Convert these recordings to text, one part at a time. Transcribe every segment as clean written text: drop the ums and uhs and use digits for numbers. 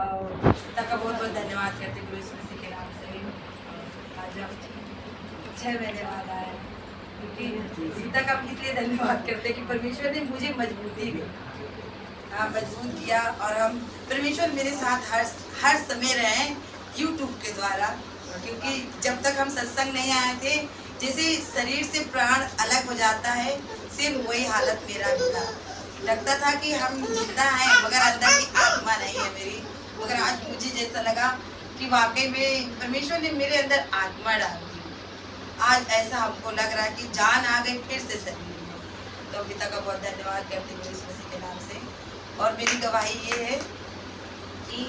पिता का बहुत बहुत धन्यवाद करते हुए इस मसीह के नाम से आज हम 6 महीने बाद आए, क्योंकि पिता का हम इसलिए धन्यवाद करते कि परमेश्वर ने मुझे मजबूती दी, मजबूत किया। और हम परमेश्वर मेरे साथ हर समय रहे यूट्यूब के द्वारा, क्योंकि जब तक हम सत्संग नहीं आए थे, जैसे शरीर से प्राण अलग हो जाता है, सेम वही हालत मेरा भी था। लगता था कि हम जिंदा हैं मगर अंदर की आत्मा नहीं है मेरी। मगर आज मुझे जैसा लगा कि वाकई में परमेश्वर ने मेरे अंदर आत्मा डाल दी। आज ऐसा हमको लग रहा है कि जान आ गई फिर से शरीर में। तो पिता का बहुत धन्यवाद करते हुए इस मसीह के नाम से। और मेरी गवाही ये है कि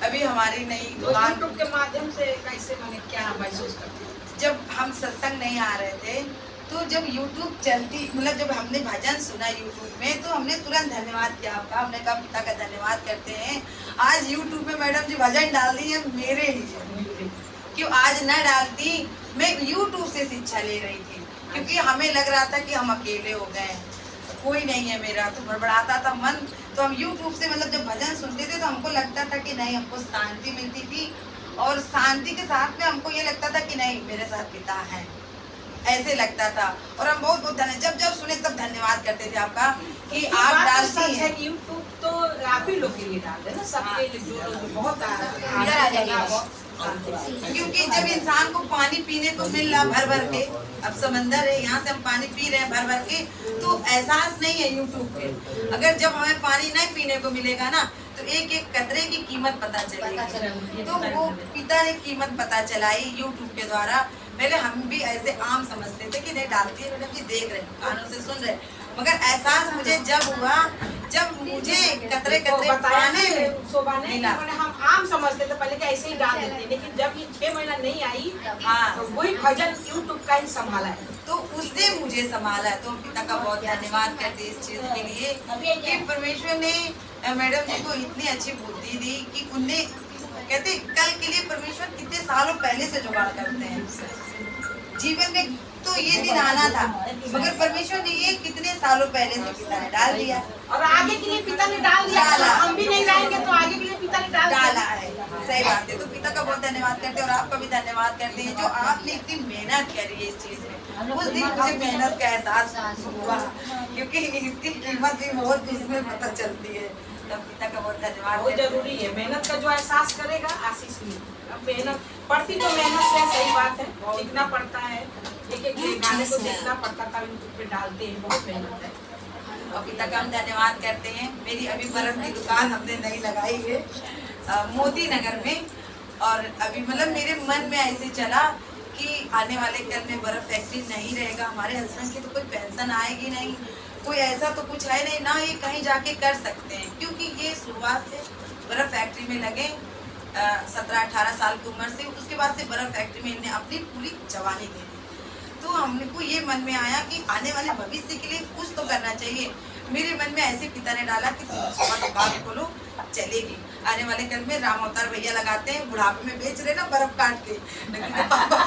अभी हमारी नई दुकान यूट्यूब के माध्यम से कैसे मैंने क्या महसूस करती हूँ। जब हम सत्संग नहीं आ रहे थे, तो जब YouTube चलती, मतलब जब हमने भजन सुना YouTube में, तो हमने तुरंत धन्यवाद किया आपका। हमने कहा पिता का धन्यवाद करते हैं, आज YouTube में मैडम जी भजन डाल दी है मेरे लिए। क्यों आज न डालती, मैं YouTube से शिक्षा ले रही थी, क्योंकि हमें लग रहा था कि हम अकेले हो गए, कोई नहीं है मेरा, तो बड़बड़ाता था मन। तो हम YouTube से मतलब जब भजन सुनते थे तो हमको लगता था कि नहीं, हमको शांति मिलती थी। और शांति के साथ में हमको ये लगता था कि नहीं, मेरे साथ पिता है, ऐसे लगता था। और हम बहुत बहुत जब जब सुने तब धन्यवाद करते थे आपका कि आप डालती हैं। यूट्यूब तो आप ही लोग के लिए डालते हैं ना, सबके लिए जो लोग बहुत क्योंकि जब इंसान को पानी पीने को मिल रहा भर भर के, अब समंदर है, यहाँ से हम पानी पी रहे हैं भर भर के, तो एहसास नहीं है यूट्यूब पे। अगर जब हमें पानी नहीं पीने को मिलेगा ना, तो एक एक कतरे की कीमत पता चलेगी। तो वो पिता ने कीमत पता चलाई यूट्यूब के द्वारा। पहले हम भी ऐसे आम समझते थे कि नहीं डालती है मैडम जी, देख रहे कानों से सुन रहे, मगर एहसास मुझे जब हुआ, जब मुझे कतरे कतरे पानी मिला। हम आम समझते थे पहले कि ऐसे ही डाल देते, लेकिन जब ये 6 महीना नहीं आई, हाँ, तो वही भजन यूट्यूब का ही संभाला है, तो उसने मुझे संभाला है। तो पिता का बहुत धन्यवाद करते इस चीज के लिए कि परमेश्वर ने मैडम जी को इतनी अच्छी बुद्धि दी कि उनने, कहते कल के लिए परमेश्वर कितने सालों पहले से जुगाड़ करते हैं। जीवन में तो ये दिन आना था, मगर परमेश्वर ने ये कितने सालों पहले से पिता ने डाल दिया, और आगे के लिए पिता ने डाल दिया। हम भी नहीं रहेंगे तो आगे के लिए पिता ने डाला है। सही बात है। तो पिता का बहुत धन्यवाद करते हैं और आपका भी धन्यवाद करते हैं जो आपने इतनी मेहनत करी है इस चीज में। उस दिन मुझे मेहनत का एहसास हुआ, क्योंकि इसकी कीमत भी बहुत इसमें पता चलती है। तब पिता का बहुत धन्यवाद। बहुत जरूरी है, मेहनत का जो एहसास करेगा आशीष मिलेगी। अब मेहनत पड़ती तो मेहनत से, सही बात है, लिखना पड़ता है, एक एक गाने को देखना पड़ता था, यूट्यूब पे डालते हैं, बहुत मेहनत है। और पिता का हम धन्यवाद करते हैं। मेरी अभी बर्फ की दुकान हमने नई लगाई है मोती नगर में, और अभी मतलब मेरे मन में ऐसे चला कि आने वाले कल में बर्फ फैक्ट्री नहीं रहेगा, हमारे हस्बैंड की तो कोई पेंशन आएगी नहीं, कोई ऐसा तो कुछ है नहीं ना, ये कहीं जाके कर सकते हैं। क्योंकि ये शुरुआत से बर्फ फैक्ट्री में लगे 17-18 साल की उम्र से, उसके बाद से बर्फ फैक्ट्री में इन्हें अपनी पूरी जवानी दे दी। तो हमने को ये मन में आया कि आने वाले भविष्य के लिए कुछ तो करना चाहिए। मेरे मन में ऐसे पिता ने डाला कि तुम दुकान खोलो, चलेगी। आने वाले कल में राम अवतार भैया लगाते हैं, बुढ़ापे में बेच रहे ना बर्फ काट के, लेकिन पापा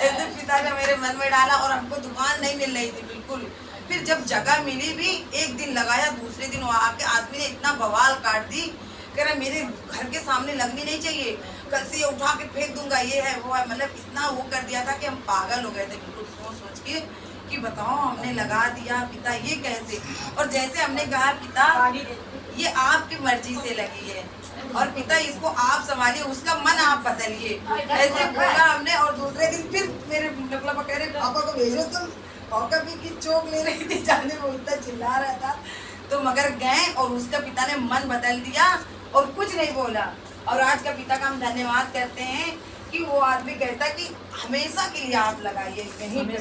ऐसे पिता ने मेरे मन में डाला। और हमको दुकान नहीं मिल रही थी बिल्कुल। फिर जब जगह मिली भी, एक दिन लगाया, दूसरे दिन वो आके आदमी ने इतना बवाल काट दी, कह रहा मेरे घर के सामने लगनी नहीं चाहिए, कल से ये उठा के फेंक दूंगा, ये है वो है। मतलब इतना वो कर दिया था कि हम पागल हो गए थे बिल्कुल सोच सोच के कि बताओ हमने लगा दिया, पिता ये कैसे। और जैसे हमने कहा पिता ये आपकी मर्जी से लगी है, और पिता इसको आप संभालिए, उसका मन आप बदलिए, ऐसे बोला हमने। और दूसरे दिन फिर मेरे मतलब कह रहे पापा को भेजो तुम, पापा भी की चोक ले रही थी जाने में, इतना चिल्ला रहा था। तो मगर गए और उसका पिता ने मन बदल दिया और कुछ नहीं बोला। और आज का पिता का हम धन्यवाद करते हैं कि वो आदमी कहता कि हमेशा के लिए आप लगाइए कहीं पे,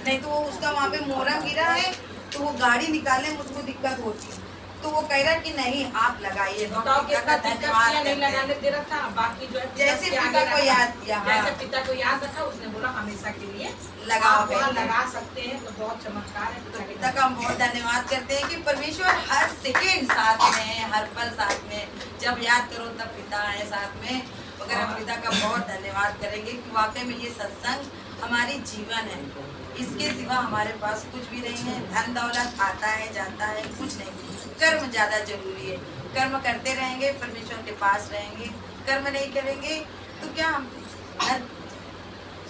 नहीं तो वो उसका वहाँ पे मोरम गिरा है, तो वो गाड़ी निकालने में उसको दिक्कत होती, तो वो कह रहा कि नहीं आप लगाइए। धन्यवाद नहीं लगाने दे रहा था, बाकी जो है जैसे पिता को याद किया, जैसे पिता को याद रखा, उसने बोला हमेशा के लिए लगाओ, लगा सकते हैं, तो बहुत चमत्कार है। तो पिता का हम बहुत धन्यवाद करते हैं कि परमेश्वर हर सेकेंड साथ में है, हर पल साथ में, जब याद करो तब पिता है साथ में। अगर हम पिता का बहुत धन्यवाद करेंगे कि वाकई में ये सत्संग हमारी जीवन है, इसके सिवा हमारे पास कुछ भी नहीं है। धन दौलत आता है जाता है, कुछ नहीं, कर्म ज्यादा जरूरी है। कर्म करते रहेंगे, परमेश्वर के पास रहेंगे। कर्म नहीं करेंगे तो क्या हम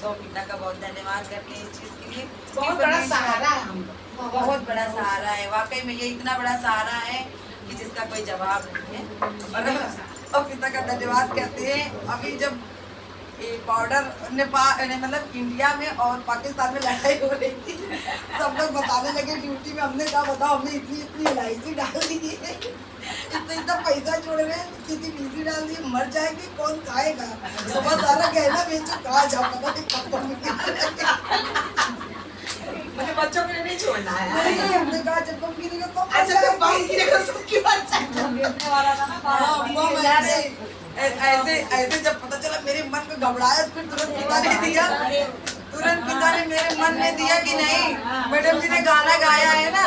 तो पिता का बहुत धन्यवाद करते हैं इस चीज के लिए। बहुत बड़ा सहारा है हम लोग। बहुत बड़ा सहारा है, वाकई में ये इतना बड़ा सहारा है कि जिसका कोई जवाब नहीं है। और पिता का धन्यवाद करते हैं। अभी जब ये बॉर्डर नेपाल मतलब इंडिया में और पाकिस्तान में लड़ाई हो रही थी, सब लोग बताने लगे ड्यूटी में, हमने कहा बताओ हमने इतनी इतनी एलआईसी डाल दी है, इतना इतना पैसा छोड़ रहे हैं, इतनी बीसी डाल दी, मर जाएगी कौन खाएगा, सुबह सारा गहना बेचो कहाँ जाओ पता नहीं कब तक मिलेगा। मुझे बच्चों के लिए नहीं छोड़ना है। नहीं, हमने कहा जब बम गिरेगा तो अच्छा तो बम गिरेगा सबकी बात चाहिए। ऐसे ऐसे जब पता चला मेरे मन को घबराया, फिर तुरंत पिता ने दिया, तुरंत पिता ने मेरे मन में दिया कि नहीं, मैडम जी ने गाना गाया है ना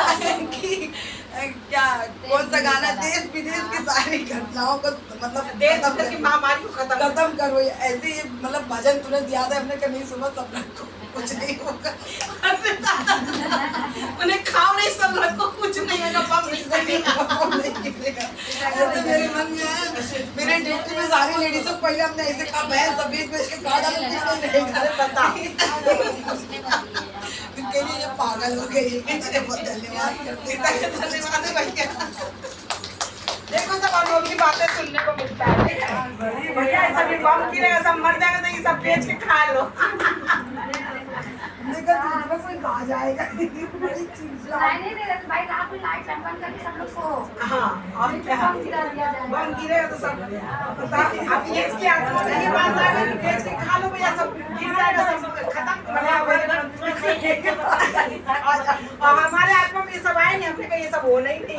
कि क्या कौन सा गाना, देश विदेश की सारी घटनाओं को मतलब देश की महामारी को खत्म करो। ऐसे ही मतलब भजन तुरंत याद है, हमने कहा नहीं सुबह सब रखो कुछ नहीं होगा, उन्हें खाओ नहीं सब रखो कुछ नहीं होगा, बम नहीं गिरेगा। ऐसे मेरे मन में है। मेरे ड्यूटी में सारी लेडीजों को पहले हमने ऐसे कहा बहन सब बेच के खा डालो, कुछ नहीं रहेगा। बता फिर कह रही ये पागल हो गई, बहुत धन्यवाद करते हैं। धन्यवाद भैया। देखो सब हम लोग की बातें सुनने को मिलता है। भैया सभी बम गिरेगा सब मर जाएगा तो ये सब बेच के खा लो। दूसरा कोई कहा जाएगा बड़ी चीज नहीं दे रहे भाई, रात में लाइट बंद करके सब लोग सो। हाँ और क्या बम गिरा दिया जाए। बम गिरेगा तो सब अब ये इसकी आत्मा नहीं बात आएगा कि बेच के खा लो भैया, सब गिर जाएगा, सब खत्म। और हमारे आत्मा में ये सब आए नहीं, हमने कहा ये सब होना ही नहीं।